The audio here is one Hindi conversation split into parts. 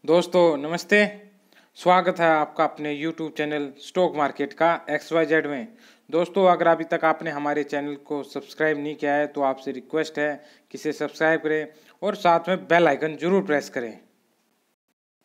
दोस्तों नमस्ते। स्वागत है आपका अपने YouTube चैनल स्टॉक मार्केट का XYZ में। दोस्तों अगर अभी तक आपने हमारे चैनल को सब्सक्राइब नहीं किया है तो आपसे रिक्वेस्ट है कि इसे सब्सक्राइब करें और साथ में बेल आइकन जरूर प्रेस करें।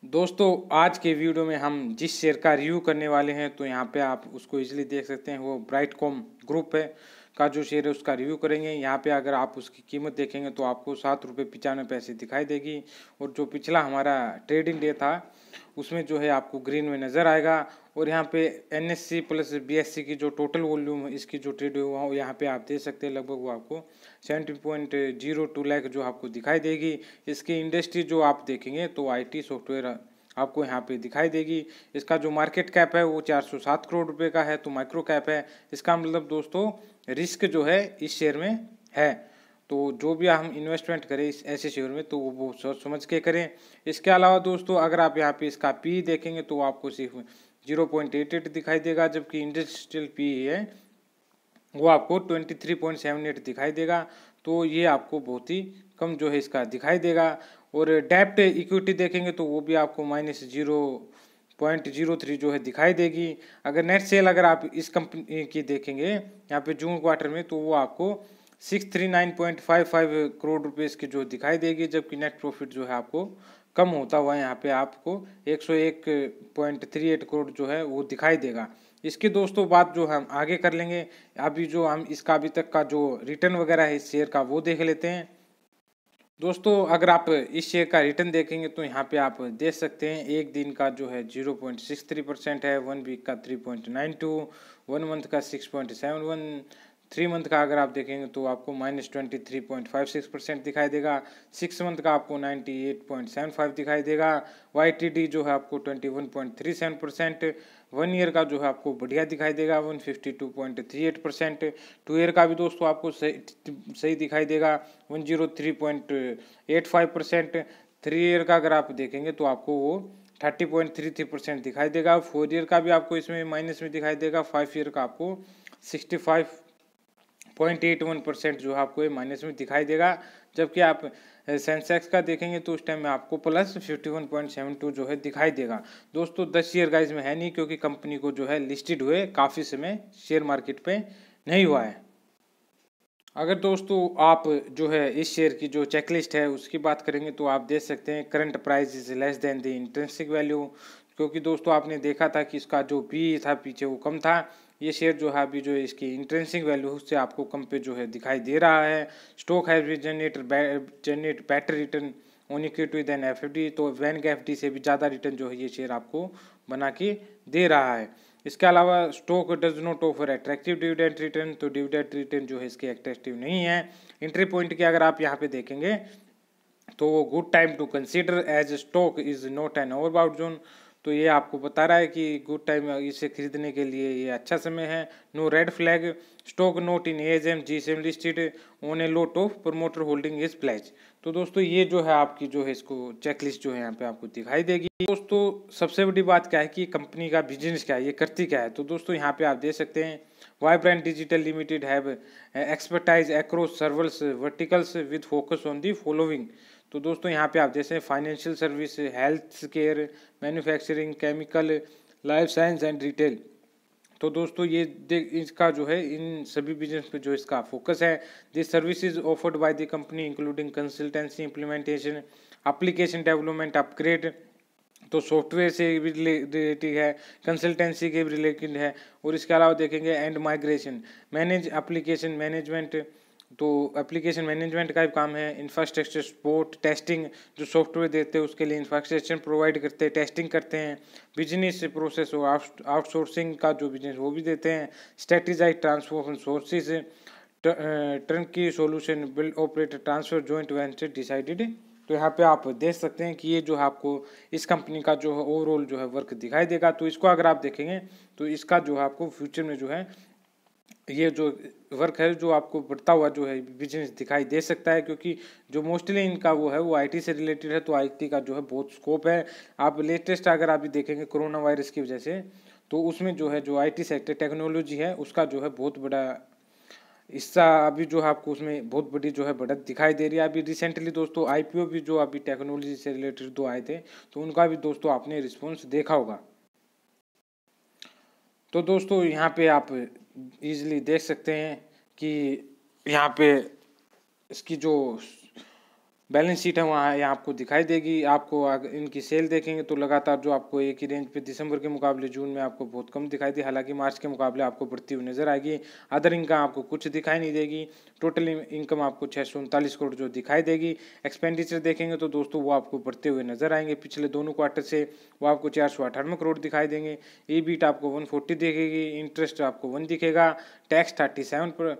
दोस्तों आज के वीडियो में हम जिस शेयर का रिव्यू करने वाले हैं तो यहाँ पे आप उसको इजीली देख सकते हैं, वो ब्राइटकॉम ग्रुप है का जो शेयर है उसका रिव्यू करेंगे। यहाँ पे अगर आप उसकी कीमत देखेंगे तो आपको ₹7.95 दिखाई देगी और जो पिछला हमारा ट्रेडिंग डे था उसमें जो है आपको ग्रीन में नज़र आएगा। और यहाँ पे NSE प्लस BSE की जो टोटल वॉल्यूम है इसकी जो ट्रेड हुआ वो यहाँ पे आप देख सकते हैं, लगभग वो आपको 70.02 लाख जो आपको दिखाई देगी। इसकी इंडस्ट्री जो आप देखेंगे तो IT सॉफ्टवेयर आपको यहाँ पे दिखाई देगी। इसका जो मार्केट कैप है वो 407 करोड़ रुपए का है, तो माइक्रो कैप है। इसका मतलब दोस्तों रिस्क जो है इस शेयर में है, तो जो भी हम इन्वेस्टमेंट करें इस ऐसे शेयर में तो वो सोच समझ के करें। इसके अलावा दोस्तों अगर आप यहाँ पे इसका पी देखेंगे तो आपको सिर्फ 0.88 दिखाई देगा, जबकि इंडस्ट्रियल पी है वो आपको 23.78 दिखाई देगा। तो ये आपको बहुत ही कम जो है इसका दिखाई देगा। और डेप्ट इक्विटी देखेंगे तो वो भी आपको -0.03 जो है दिखाई देगी। अगर नेट सेल अगर आप इस कंपनी की देखेंगे यहाँ पे जून क्वार्टर में तो वो आपको 639.55 करोड़ रुपए की जो दिखाई देगी, जबकि नेट प्रॉफिट जो है आपको कम होता हुआ यहाँ पे आपको 101.38 करोड़ जो है वो दिखाई देगा। इसकी दोस्तों बात जो हम आगे कर लेंगे। अभी जो हम इसका अभी तक का जो रिटर्न वगैरह है इस शेयर का वो देख लेते हैं। दोस्तों अगर आप इस शेयर का रिटर्न देखेंगे तो यहाँ पे आप देख सकते हैं एक दिन का जो है 0.63% है, 1 वीक का 3.92, 1 मंथ का 6.71, 3 मंथ का अगर आप देखेंगे तो आपको -23.56% दिखाई देगा, 6 मंथ का आपको 98.75 दिखाई देगा, YTD जो है आपको 21.37%, 1 ईयर का जो है आपको बढ़िया दिखाई देगा 152.38%, 2 ईयर का भी दोस्तों आपको सही दिखाई देगा 103.85%, 3 ईयर का अगर आप देखेंगे तो आपको वो 30.33% दिखाई देगा, 4 ईयर का भी आपको इसमें माइनस में दिखाई देगा, 5 ईयर का आपको 65.81% जो है आपको ये माइनस में दिखाई देगा। जबकि आप सेंसेक्स का देखेंगे तो उस टाइम में आपको +51.72 जो है दिखाई देगा। दोस्तों 10 ईयर का इसमें है नहीं, क्योंकि कंपनी को जो है लिस्टेड हुए काफ़ी समय शेयर मार्केट पे नहीं हुआ है। अगर दोस्तों आप जो है इस शेयर की जो चेकलिस्ट है उसकी बात करेंगे तो आप देख सकते हैं current price is less than the intrinsic value, क्योंकि दोस्तों आपने देखा था कि इसका जो पी था पीछे वो कम था। ये शेयर जो है अभी जो है इसकी इंट्रिंसिक वैल्यू उससे आपको कम पे जो है दिखाई दे रहा है। Stock has be generate better return on equity than FD, तो बैंक FD से भी ज़्यादा रिटर्न जो है ये शेयर आपको बना के दे रहा है। इसके अलावा stock does not offer attractive dividend return, तो डिविडेंड रिटर्न जो है इसके अट्रैक्टिव नहीं है। एंट्री पॉइंट की अगर आप यहाँ पे देखेंगे तो वो good time to consider as stock is not an overbought zone, तो ये आपको बता रहा है कि गुड टाइम इसे खरीदने के लिए ये अच्छा समय है। No red flag, stock not in ASM GSM listed on a lot of promoter holding is pledge. तो दोस्तों ये जो है आपकी जो है इसको चेकलिस्ट जो है यहाँ पे आपको दिखाई देगी। दोस्तों सबसे बड़ी बात क्या है कि कंपनी का बिजनेस क्या है, ये करती क्या है। तो दोस्तों यहाँ पे आप देख सकते हैं vibrant digital limited have expertise across several verticals with focus on the following. तो दोस्तों यहाँ पे आप जैसे financial service, health care, manufacturing, chemical, life science and retail. तो दोस्तों ये इसका जो है इन सभी बिजनेस पे जो इसका फोकस है। This services offered by the company including consultancy, implementation, application development, upgrade, तो सॉफ्टवेयर से भी रिलेटेड है, कंसल्टेंसी के भी रिलेटेड है। और इसके अलावा देखेंगे and migration, manage application management, तो एप्लीकेशन मैनेजमेंट का भी काम है। इंफ्रास्ट्रक्चर सपोर्ट, टेस्टिंग, जो सॉफ्टवेयर देते हैं उसके लिए इंफ्रास्ट्रक्चर प्रोवाइड करते हैं, टेस्टिंग करते हैं। बिजनेस प्रोसेस और आउटसोर्सिंग का जो बिजनेस वो भी देते हैं। स्ट्रेटेजाइज ट्रांसफॉर्मेशन सोर्सेज, टर्न की solution, build operate transfer joint venture decided. तो यहाँ पे आप देख सकते हैं कि ये जो है आपको इस कंपनी का जो है ओवरऑल जो है वर्क दिखाई देगा। तो इसको अगर आप देखेंगे तो इसका जो है आपको फ्यूचर में जो है ये जो वर्क है जो आपको बढ़ता हुआ जो है बिजनेस दिखाई दे सकता है, क्योंकि जो मोस्टली इनका वो है वो IT से रिलेटेड है, तो IT का जो है बहुत स्कोप है। आप लेटेस्ट अगर आप देखेंगे कोरोना वायरस की वजह से, तो उसमें जो है जो IT सेक्टर टेक्नोलॉजी है उसका जो है बहुत बड़ा हिस्सा अभी जो है आपको उसमें बहुत बड़ी जो है बढ़त दिखाई दे रही है। अभी रिसेंटली दोस्तों आईपीओ भी जो अभी टेक्नोलॉजी से रिलेटेड 2 आए थे, तो उनका भी दोस्तों आपने रिस्पॉन्स देखा होगा। तो दोस्तों यहाँ पे आप इजीली देख सकते हैं कि यहाँ पे इसकी जो बैलेंस शीट है वहाँ यहाँ आपको दिखाई देगी। आपको अगर इनकी सेल देखेंगे तो लगातार जो आपको एक ही रेंज पे दिसंबर के मुकाबले जून में आपको बहुत कम दिखाई दी, हालांकि मार्च के मुकाबले आपको बढ़ती हुई नजर आएगी। अदर इनकम आपको कुछ दिखाई नहीं देगी। टोटल इनकम आपको 639 करोड़ जो दिखाई देगी। एक्सपेंडिचर देखेंगे तो दोस्तों वो आपको बढ़ते हुए नजर आएंगे पिछले दोनों क्वार्टर से, वो आपको 498 करोड़ दिखाई देंगे। ईबीट आपको 140 दिखेगी, इंटरेस्ट आपको 1 दिखेगा, टैक्स 37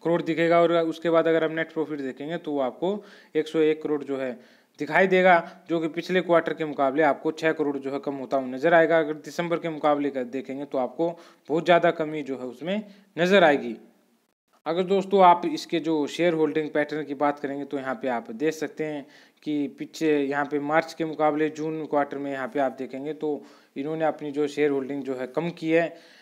करोड़ दिखेगा, और उसके बाद अगर हम नेट प्रॉफिट देखेंगे तो वो आपको 101 करोड़ जो है दिखाई देगा, जो कि पिछले क्वार्टर के मुकाबले आपको 6 करोड़ जो है कम होता हुआ नजर आएगा। अगर दिसंबर के मुकाबले का देखेंगे तो आपको बहुत ज़्यादा कमी जो है उसमें नजर आएगी। अगर दोस्तों आप इसके जो शेयर होल्डिंग पैटर्न की बात करेंगे तो यहाँ पे आप देख सकते हैं कि पीछे यहाँ पे मार्च के मुकाबले जून क्वार्टर में यहाँ पे आप देखेंगे तो इन्होंने अपनी जो शेयर होल्डिंग जो है कम की है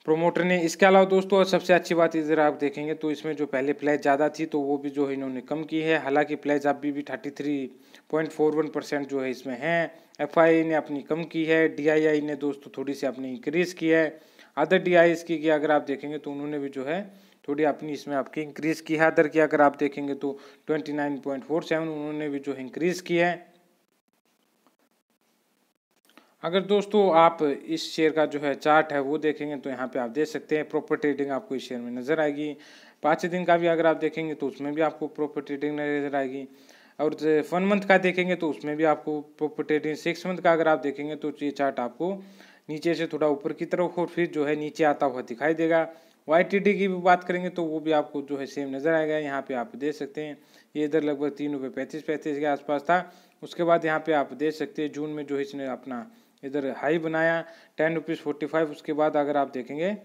प्रोमोटर ने। इसके अलावा दोस्तों सबसे अच्छी बात इधर आप देखेंगे तो इसमें जो पहले प्लेज ज़्यादा थी तो वो भी जो है इन्होंने कम की है, हालांकि प्लेज अभी भी 33.41% जो है इसमें है। एफआई ने अपनी कम की है, डीआईआई ने दोस्तों थोड़ी सी अपनी इंक्रीज़ की है। अदर डीआईएस की अगर आप देखेंगे तो उन्होंने भी जो है थोड़ी अपनी इसमें आपकी इंक्रीज़ की है। अदर की अगर आप देखेंगे तो 29.47 उन्होंने भी जो है इंक्रीज़ की है। अगर दोस्तों आप इस शेयर का जो है चार्ट है वो देखेंगे तो यहाँ पे आप देख सकते हैं प्रॉपर ट्रेडिंग आपको इस शेयर में नज़र आएगी। 5 दिन का भी अगर आप देखेंगे तो उसमें भी आपको प्रॉपर ट्रेडिंग नज़र आएगी, और 1 मंथ का देखेंगे तो उसमें भी आपको प्रॉपर ट्रेडिंग। 6 मंथ का अगर आप देखेंगे तो ये चार्ट आपको नीचे से थोड़ा ऊपर की तरफ और फिर जो है नीचे आता हुआ दिखाई देगा। YTD की भी बात करेंगे तो वो भी आपको जो है सेम नज़र आएगा। यहाँ पे आप देख सकते हैं ये इधर लगभग 3 रुपये 35 के आसपास था। उसके बाद यहाँ पे आप देख सकते हैं जून में जो है इसने अपना इधर हाई बनाया 10.45 उसके बाद अगर आप देखेंगे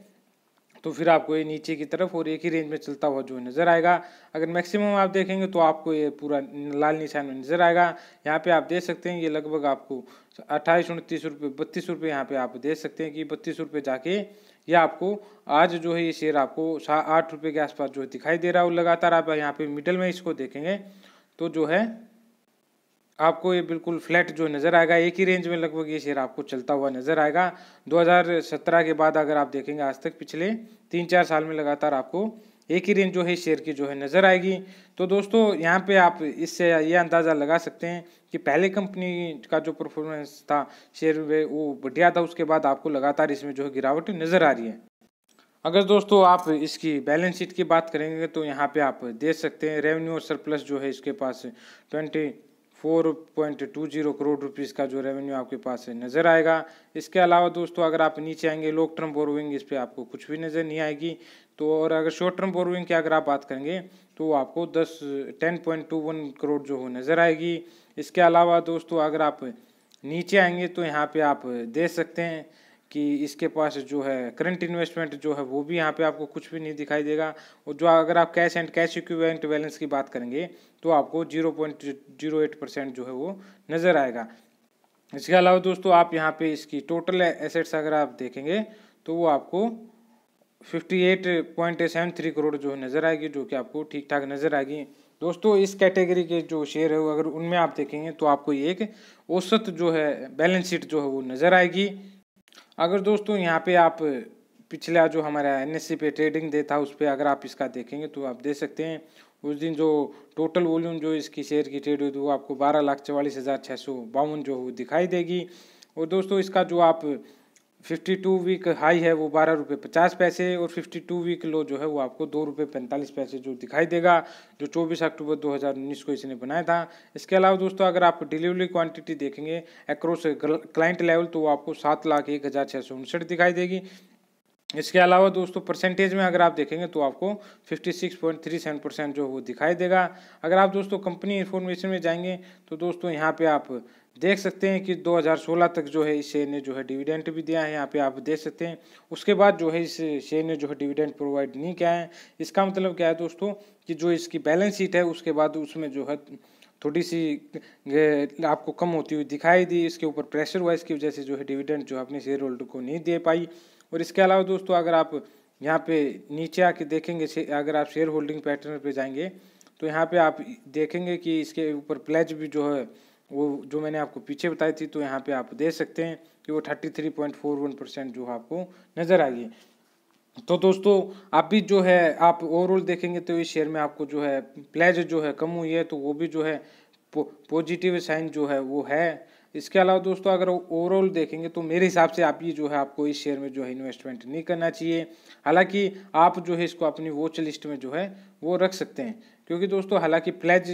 तो फिर आपको ये नीचे की तरफ और एक ही रेंज में चलता हुआ जो नज़र आएगा। अगर मैक्सिमम आप देखेंगे तो आपको ये पूरा लाल निशान में नज़र आएगा। यहाँ पे आप देख सकते हैं ये लगभग आपको 28-29 रुपये 32 रुपये यहाँ पे आप देख सकते हैं कि 32 रुपये जाके ये आपको आज जो है ये शेयर आपको 8 रुपये के आसपास जो दिखाई दे रहा है। और लगातार आप यहाँ पे मिडल में इसको देखेंगे तो जो है आपको ये बिल्कुल फ्लैट जो नज़र आएगा, एक ही रेंज में लगभग ये शेयर आपको चलता हुआ नज़र आएगा। 2017 के बाद अगर आप देखेंगे आज तक पिछले 3-4 साल में लगातार आपको एक ही रेंज जो है शेयर की जो है नज़र आएगी। तो दोस्तों यहाँ पे आप इससे ये अंदाज़ा लगा सकते हैं कि पहले कंपनी का जो परफॉर्मेंस था शेयर में वो बढ़िया था, उसके बाद आपको लगातार इसमें जो है गिरावट नज़र आ रही है। अगर दोस्तों आप इसकी बैलेंस शीट की बात करेंगे तो यहाँ पे आप देख सकते हैं रेवेन्यू और सरप्लस जो है इसके पास 24.20 करोड़ रुपीस का जो रेवेन्यू आपके पास नज़र आएगा। इसके अलावा दोस्तों अगर आप नीचे आएंगे लॉन्ग टर्म बोरोइंग इस पर आपको कुछ भी नज़र नहीं आएगी। तो और अगर शॉर्ट टर्म बोरोइंग की अगर आप बात करेंगे तो आपको 10.21 करोड़ जो हो नज़र आएगी। इसके अलावा दोस्तों अगर आप नीचे आएंगे तो यहाँ पे आप देख सकते हैं कि इसके पास जो है करंट इन्वेस्टमेंट जो है वो भी यहाँ पे आपको कुछ भी नहीं दिखाई देगा। और जो अगर आप cash and cash equivalent balance की बात करेंगे तो आपको 0.08% जो है वो नज़र आएगा। इसके अलावा दोस्तों आप यहाँ पे इसकी टोटल एसेट्स अगर आप देखेंगे तो वो आपको 58.73 करोड़ जो नज़र आएगी, जो कि आपको ठीक ठाक नज़र आएगी। दोस्तों इस कैटेगरी के जो शेयर है अगर उनमें आप देखेंगे तो आपको एक औसत जो है बैलेंस शीट जो है वो नज़र आएगी। अगर दोस्तों यहाँ पे आप पिछला जो हमारा NSE पे ट्रेडिंग डे था उस पर अगर आप इसका देखेंगे तो आप देख सकते हैं उस दिन जो टोटल वॉल्यूम जो इसकी शेयर की ट्रेड हुई थी वो आपको 12,44,652 जो वो दिखाई देगी। और दोस्तों इसका जो आप 52 वीक हाई है वो 12.50 और 52 वीक लो जो है वो आपको 2.45 जो दिखाई देगा, जो 24 अक्टूबर 2019 को इसने बनाया था। इसके अलावा दोस्तों अगर आप डिलीवरी क्वांटिटी देखेंगे अक्रॉस क्लाइंट लेवल तो वो आपको 7,01,659 दिखाई देगी। इसके अलावा दोस्तों परसेंटेज में अगर आप देखेंगे तो आपको 56.37% जो वो दिखाई देगा। अगर आप दोस्तों कंपनी इन्फॉर्मेशन में जाएंगे तो दोस्तों यहाँ पे आप देख सकते हैं कि 2016 तक जो है इस शेयर ने जो है डिविडेंड भी दिया है, यहाँ पे आप देख सकते हैं। उसके बाद जो है इस शेयर ने जो है डिविडेंड प्रोवाइड नहीं किया है। इसका मतलब क्या है दोस्तों कि जो इसकी बैलेंस शीट है उसके बाद उसमें जो है थोड़ी सी आपको कम होती हुई दिखाई दी। इसके ऊपर प्रेशर हुआ, इसकी वजह से जो है डिविडेंड जो अपने शेयर होल्डर को नहीं दे पाई। और इसके अलावा दोस्तों अगर आप यहाँ पे नीचे आके देखेंगे, अगर आप शेयर होल्डिंग पैटर्न पे जाएंगे तो यहाँ पे आप देखेंगे कि इसके ऊपर प्लेज भी जो है वो जो मैंने आपको पीछे बताई थी, तो यहाँ पे आप देख सकते हैं कि वो 33.41% जो आपको नज़र आएगी। तो दोस्तों आप भी जो है आप ओवरऑल देखेंगे तो इस शेयर में आपको जो है प्लेज जो है कम हुई है, तो वो भी जो है पॉजिटिव साइन जो है वो है। इसके अलावा दोस्तों अगर ओवरऑल देखेंगे तो मेरे हिसाब से आप ये जो है आपको इस शेयर में जो है इन्वेस्टमेंट नहीं करना चाहिए। हालांकि आप जो है इसको अपनी वॉच लिस्ट में जो है वो रख सकते हैं, क्योंकि दोस्तों हालांकि प्लेज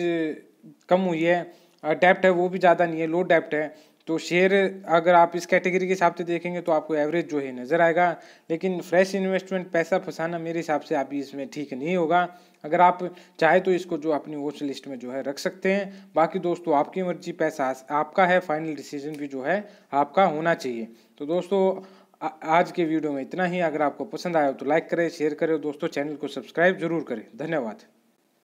कम हुई है, डेप्ट है वो भी ज़्यादा नहीं है, लो डेप्ट है। तो शेयर अगर आप इस कैटेगरी के हिसाब से देखेंगे तो आपको एवरेज जो है नज़र आएगा, लेकिन फ्रेश इन्वेस्टमेंट पैसा फंसाना मेरे हिसाब से आप इसमें ठीक नहीं होगा। अगर आप चाहे तो इसको जो अपनी वॉच लिस्ट में जो है रख सकते हैं। बाकी दोस्तों आपकी मर्जी, पैसा आपका है, फाइनल डिसीजन भी जो है आपका होना चाहिए। तो दोस्तों आज के वीडियो में इतना ही। अगर आपको पसंद आया हो तो लाइक करें, शेयर करें, दोस्तों चैनल को सब्सक्राइब जरूर करें। धन्यवाद।